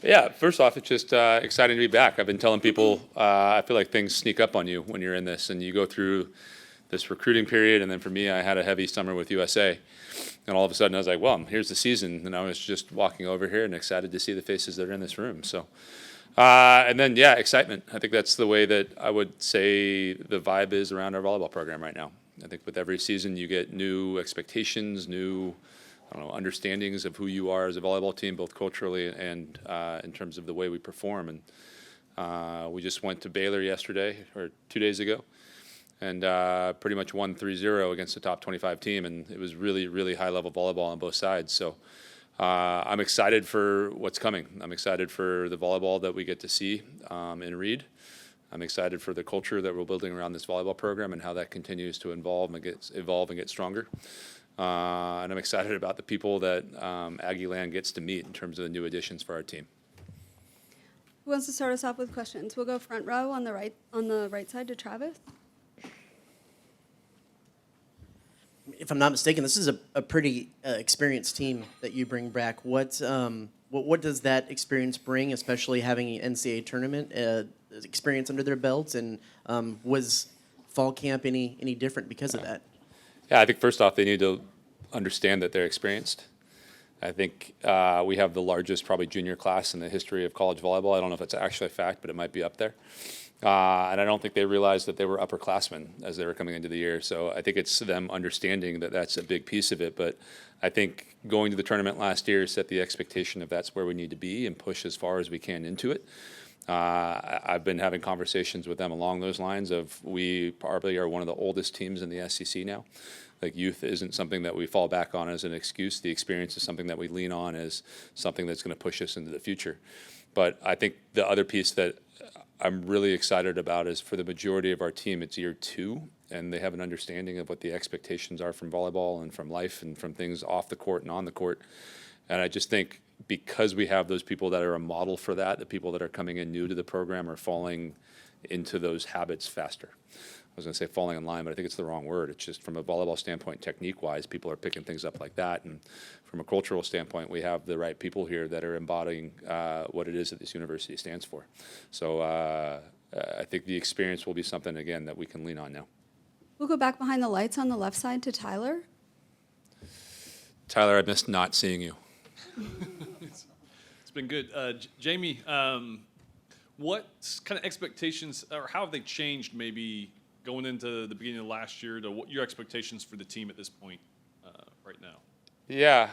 Yeah, first off, it's just exciting to be back. I've been telling people, I feel like things sneak up on you when you're in this, and you go through this recruiting period, and then for me, I had a heavy summer with USA, and all of a sudden I was like, well, here's the season, and I was just walking over here and excited to see the faces that are in this room. So, and then, yeah, excitement. I think that's the way that I would say the vibe is around our volleyball program right now. I think with every season you get new expectations, new understandings of who you are as a volleyball team, both culturally and in terms of the way we perform. And we just went to Baylor yesterday, or 2 days ago, and pretty much won 3-0 against the top 25 team, and it was really, really high-level volleyball on both sides. So I'm excited for what's coming. I'm excited for the volleyball that we get to see in Reed. I'm excited for the culture that we're building around this volleyball program and how that continues to evolve and get stronger. And I'm excited about the people that Aggie Land gets to meet in terms of the new additions for our team. Who wants to start us off with questions? We'll go front row on the right side to Travis. If I'm not mistaken, this is a pretty experienced team that you bring back. What does that experience bring, especially having an NCAA tournament experience under their belts? And was fall camp any different because of that? Yeah, I think first off, they need to understand that they're experienced. I think we have the largest probably junior class in the history of college volleyball. I don't know if it's actually a fact, but it might be up there. And I don't think they realized that they were upperclassmen as they were coming into the year. So I think it's them understanding that that's a big piece of it. But I think going to the tournament last year set the expectation of that's where we need to be and push as far as we can into it. I've been having conversations with them along those lines of we probably are one of the oldest teams in the SEC now. Like youth isn't something that we fall back on as an excuse. The experience is something that we lean on as something that's going to push us into the future. But I think the other piece that I'm really excited about is for the majority of our team, it's year 2, and they have an understanding of what the expectations are from volleyball and from life and from things off the court and on the court. And I just think because we have those people that are a model for that, the people that are coming in new to the program are falling into those habits faster. I was going to say falling in line, but I think it's the wrong word. It's just from a volleyball standpoint, technique-wise, people are picking things up like that. And from a cultural standpoint, we have the right people here that are embodying what it is that this university stands for. So I think the experience will be something, again, that we can lean on now. We'll go back behind the lights on the left side to Tyler. Tyler, I missed not seeing you. It's been good. Jamie, what kind of expectations, or how have they changed maybe going into the beginning of last year to what your expectations for the team at this point right now? Yeah.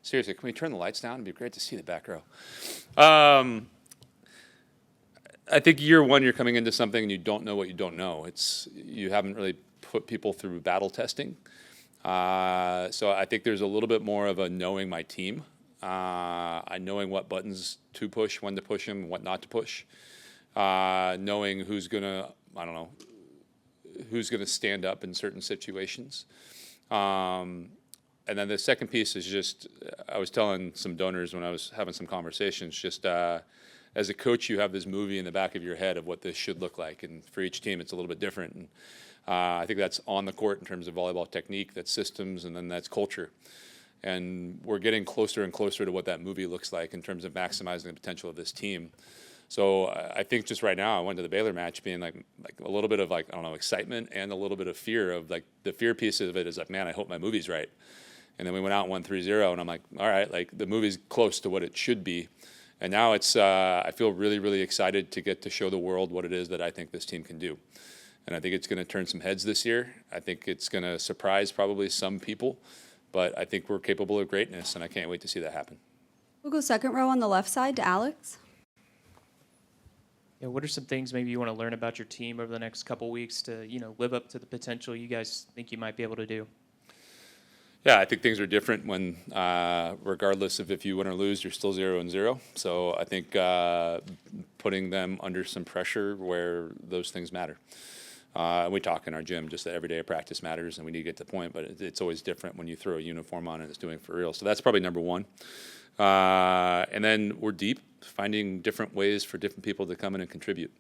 Seriously, can we turn the lights down? It'd be great to see the back row. I think year 1, you're coming into something and you don't know what you don't know. You haven't really put people through battle testing. So I think there's a little bit more of a knowing my team, knowing what buttons to push, when to push them, what not to push, knowing who's gonna stand up in certain situations. And then the second piece is just, I was telling some donors when I was having some conversations, just as a coach, you have this movie in the back of your head of what this should look like. And for each team, it's a little bit different. And I think that's on the court in terms of volleyball technique, that's systems, and then that's culture. And we're getting closer and closer to what that movie looks like in terms of maximizing the potential of this team. So I think just right now, I went to the Baylor match being like a little bit of excitement and a little bit of fear of the fear piece of it is man, I hope my movie's right. And then we went out and won 3-0, and I'm like, all right, the movie's close to what it should be. And now it's I feel really, really excited to get to show the world what it is that I think this team can do. And I think it's going to turn some heads this year. I think it's going to surprise probably some people, but I think we're capable of greatness, and I can't wait to see that happen. We'll go second row on the left side to Alex. Yeah, what are some things maybe you want to learn about your team over the next couple weeks to, live up to the potential you guys think you might be able to do? Yeah, I think things are different when, regardless of if you win or lose, you're still 0-0. So I think putting them under some pressure where those things matter. We talk in our gym just that every day of practice matters, and we need to get to the point, but it's always different when you throw a uniform on and it's doing it for real. So that's probably number 1. And then we're deep, finding different ways for different people to come in and contribute.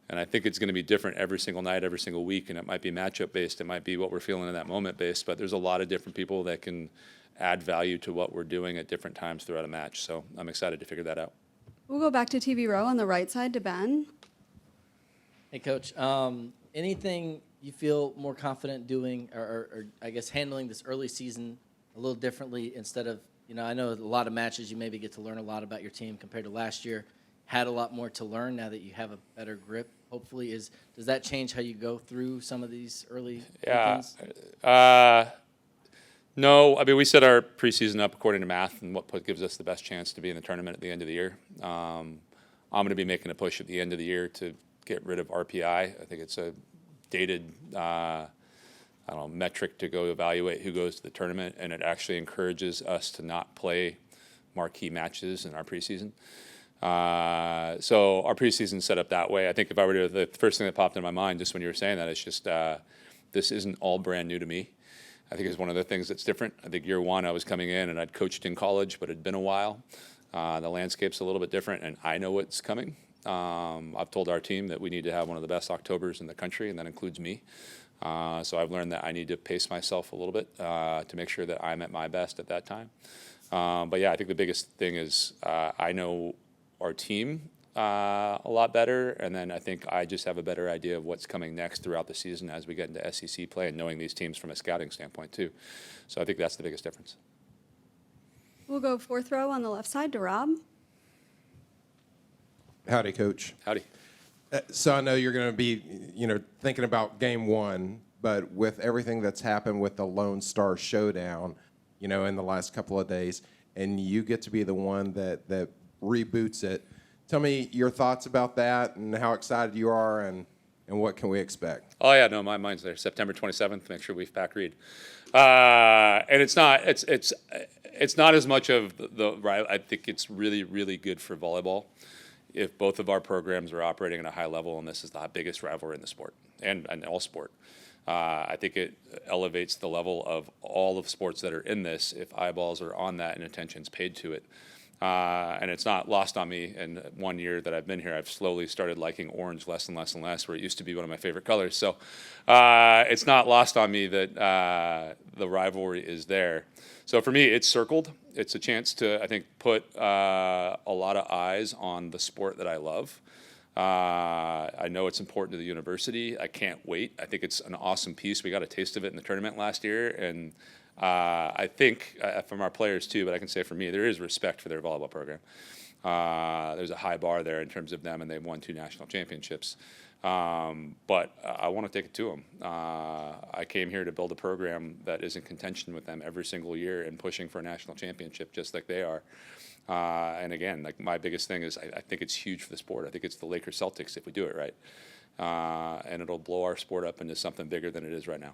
And I think it's going to be different every single night, every single week, and it might be matchup based, it might be what we're feeling in that moment based, but there's a lot of different people that can add value to what we're doing at different times throughout a match. So I'm excited to figure that out. We'll go back to TV row on the right side to Ben. Hey, Coach. Anything you feel more confident doing, or I guess handling this early season a little differently instead of, I know a lot of matches you maybe get to learn a lot about your team compared to last year. Had a lot more to learn now that you have a better grip. Hopefully, does that change how you go through some of these early weekends? No, I mean, we set our preseason up according to math and what gives us the best chance to be in the tournament at the end of the year. I'm going to be making a push at the end of the year to get rid of RPI. I think it's a dated, metric to go evaluate who goes to the tournament, and it actually encourages us to not play marquee matches in our preseason. So our preseason set up that way. I think if I were to, the first thing that popped in my mind just when you were saying that, it's just this isn't all brand new to me. I think it's one of the things that's different. I think year one I was coming in and I'd coached in college, but it'd been a while. The landscape's a little bit different, and I know what's coming. I've told our team that we need to have one of the best Octobers in the country, and that includes me. So I've learned that I need to pace myself a little bit to make sure that I'm at my best at that time. But yeah, I think the biggest thing is I know our team a lot better, and then I think I just have a better idea of what's coming next throughout the season as we get into SEC play and knowing these teams from a scouting standpoint too. So I think that's the biggest difference. We'll go fourth row on the left side to Rob. Howdy, Coach. Howdy. So I know you're going to be, thinking about game one, but with everything that's happened with the Lone Star Showdown, in the last couple of days, and you get to be the one that reboots it. Tell me your thoughts about that and how excited you are, and what can we expect? Oh yeah, no, my mind's there. September 27th. Make sure we've packed Reed. And it's not as much of the. I think it's really, really good for volleyball if both of our programs are operating at a high level, and this is the biggest rivalry in the sport and all sport. I think it elevates the level of all of sports that are in this if eyeballs are on that and attention's paid to it. And it's not lost on me. In 1 year that I've been here, I've slowly started liking orange less and less and less, where it used to be one of my favorite colors. So it's not lost on me that the rivalry is there. So for me, it's circled. It's a chance to, I think, put a lot of eyes on the sport that I love. I know it's important to the university. I can't wait. I think it's an awesome piece. We got a taste of it in the tournament last year, and I think from our players too, but I can say for me, there is respect for their volleyball program. There's a high bar there in terms of them, and they've won 2 national championships. But I want to take it to them. I came here to build a program that is in contention with them every single year and pushing for a national championship just like they are. And again, like my biggest thing is I think it's huge for the sport. I think it's the Lakers Celtics if we do it right. And it'll blow our sport up into something bigger than it is right now.